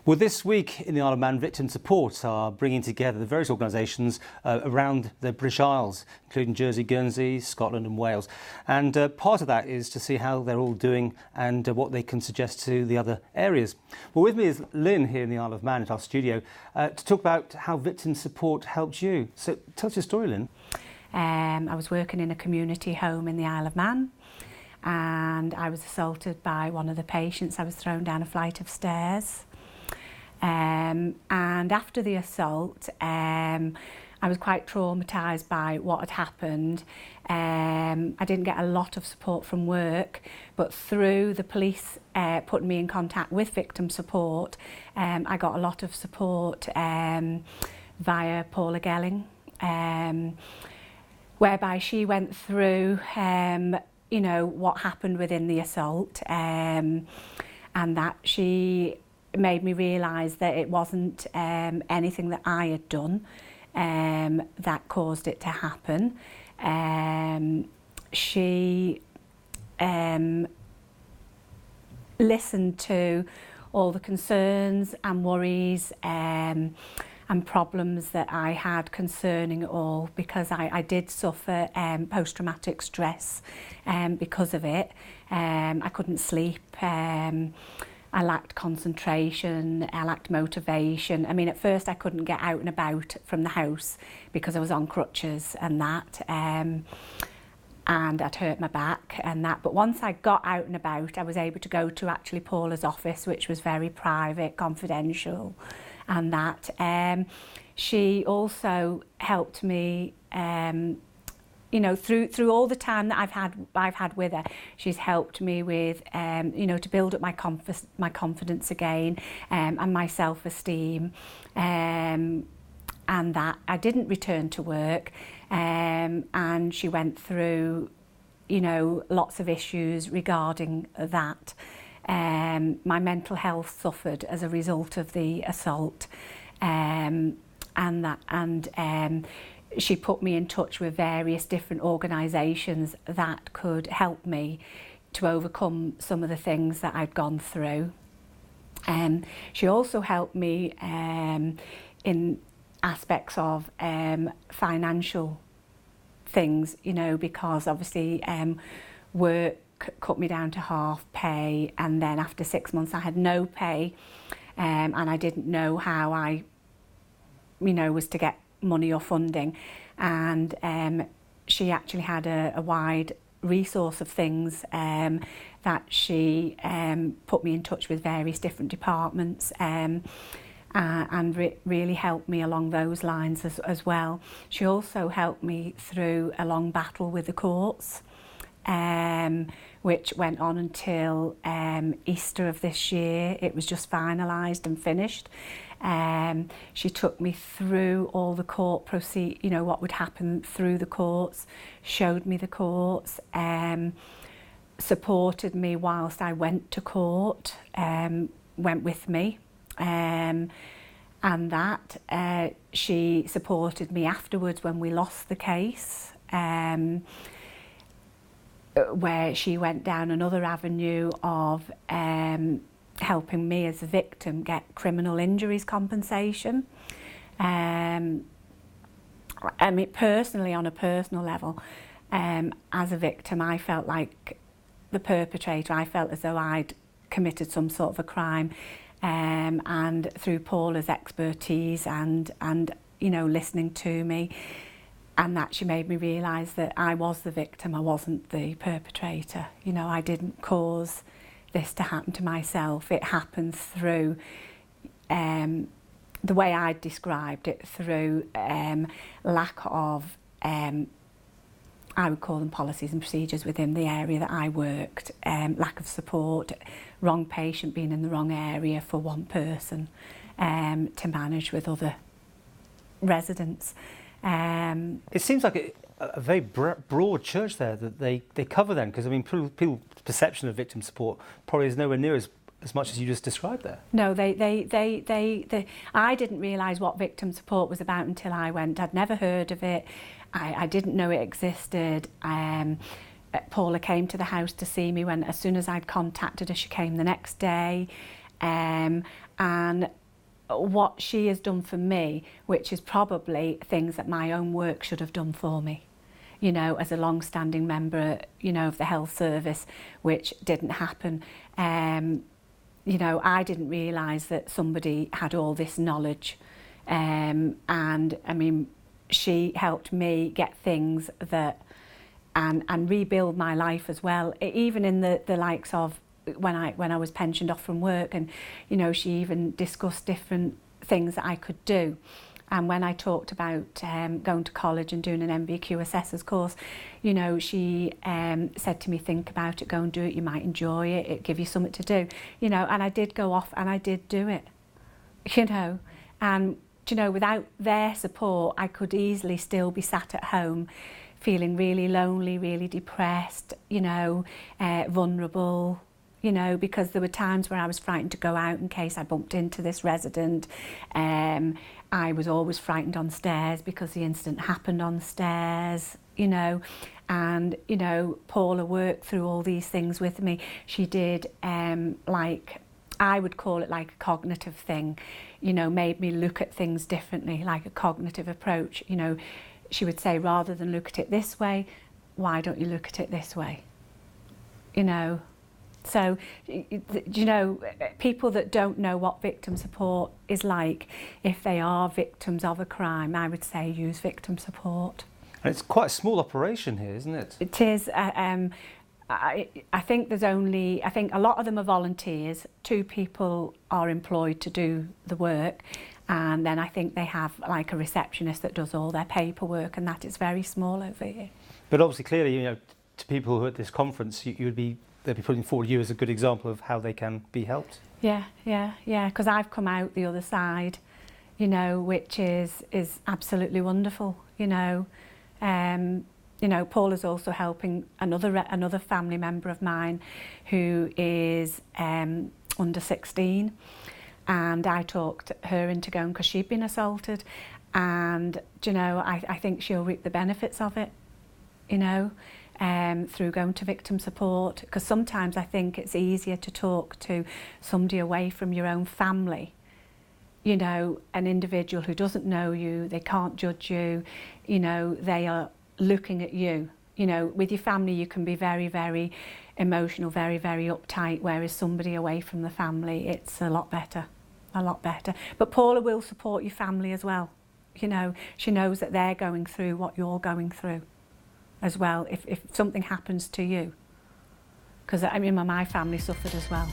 Well, this week in the Isle of Man, Victim Support are bringing together the various organisations around the British Isles, including Jersey, Guernsey, Scotland and Wales. And part of that is to see how they're all doing and what they can suggest to the other areas. Well, with me is Lynn here in the Isle of Man at our studio to talk about how Victim Support helped you. So tell us your story, Lynn. I was working in a community home in the Isle of Man, and I was assaulted by one of the patients. I was thrown down a flight of stairs. And after the assault, I was quite traumatised by what had happened. I didn't get a lot of support from work, but through the police putting me in contact with Victim Support, I got a lot of support via Paula Gelling, whereby she went through, you know, what happened within the assault, and that she made me realise that it wasn't anything that I had done that caused it to happen. She listened to all the concerns and worries and problems that I had concerning it all, because I did suffer post-traumatic stress because of it. I couldn't sleep. I lacked concentration, I lacked motivation. I mean, at first I couldn't get out and about from the house because I was on crutches and that, and I'd hurt my back and that. But once I got out and about, I was able to go to actually Paula's office, which was very private, confidential, and that. She also helped me, you know, through all the time that I've had with her, she's helped me with, you know, to build up my confidence again, and my self-esteem, and that I didn't return to work, and she went through, you know, lots of issues regarding that. My mental health suffered as a result of the assault, she put me in touch with various different organisations that could help me to overcome some of the things that I'd gone through. She also helped me in aspects of financial things, you know, because obviously work cut me down to half pay, and then after 6 months I had no pay, and I didn't know how I, you know, was to get money or funding, and she actually had a wide resource of things that she put me in touch with various different departments, and really helped me along those lines as well. She also helped me through a long battle with the courts, which went on until Easter of this year. It was just finalised and finished. She took me through all the court you know, what would happen through the courts, showed me the courts, supported me whilst I went to court, went with me, and that she supported me afterwards when we lost the case, where she went down another avenue of helping me as a victim get criminal injuries compensation. I mean, personally, on a personal level, as a victim, I felt like the perpetrator. I felt as though I'd committed some sort of a crime, and through Paula's expertise and you know, listening to me, and that she made me realise that I was the victim, I wasn't the perpetrator. You know, I didn't cause this to happen to myself. It happened through the way I described it, through lack of, I would call them policies and procedures within the area that I worked, lack of support, wrong patient being in the wrong area for one person to manage with other residents. It seems like a very broad church there that they cover then, because I mean people's perception of victim support probably is nowhere near as much as you just described there. No, I didn't realise what victim support was about until I went. I'd never heard of it. I didn't know it existed. Paula came to the house to see me as soon as I'd contacted her. She came the next day, and what she has done for me, which is probably things that my own work should have done for me, you know, as a long-standing member, you know, of the health service, which didn't happen. You know, I didn't realise that somebody had all this knowledge, and I mean, she helped me get things that and rebuild my life as well, even in the likes of when I was pensioned off from work, and you know, she even discussed different things that I could do. And when I talked about going to college and doing an MVQ assessor's course, you know, she said to me, think about it, go and do it, you might enjoy it, it'll give you something to do, you know. And I did go off and I did do it, you know. And, you know, without their support, I could easily still be sat at home feeling really lonely, really depressed, you know, vulnerable, you know, because there were times where I was frightened to go out in case I bumped into this resident. I was always frightened on stairs because the incident happened on stairs, you know. And, you know, Paula worked through all these things with me. She did, like, I would call it like a cognitive thing, you know, made me look at things differently, like a cognitive approach. You know, she would say, rather than look at it this way, why don't you look at it this way? You know. So, you know, people that don't know what victim support is like, if they are victims of a crime, I would say use victim support. And it's quite a small operation here, isn't it? It is. I think there's only, I think a lot of them are volunteers. 2 people are employed to do the work. And then I think they have like a receptionist that does all their paperwork, and that is very small over here. But obviously, clearly, you know, to people who are at this conference, they'll be putting forward you as a good example of how they can be helped. Yeah, because I've come out the other side, you know, which is absolutely wonderful, you know. You know, Paula's also helping another family member of mine who is under 16, and I talked her into going because she'd been assaulted, and, you know, I think she'll reap the benefits of it, you know. Through going to victim support, because sometimes I think it's easier to talk to somebody away from your own family, you know, an individual who doesn't know you, they can't judge you, you know, they are looking at you. You know, with your family you can be very, very emotional, very, very uptight, whereas somebody away from the family, it's a lot better, a lot better. But Paula will support your family as well, you know, she knows that they're going through what you're going through as well, if something happens to you. Because I mean, my family suffered as well.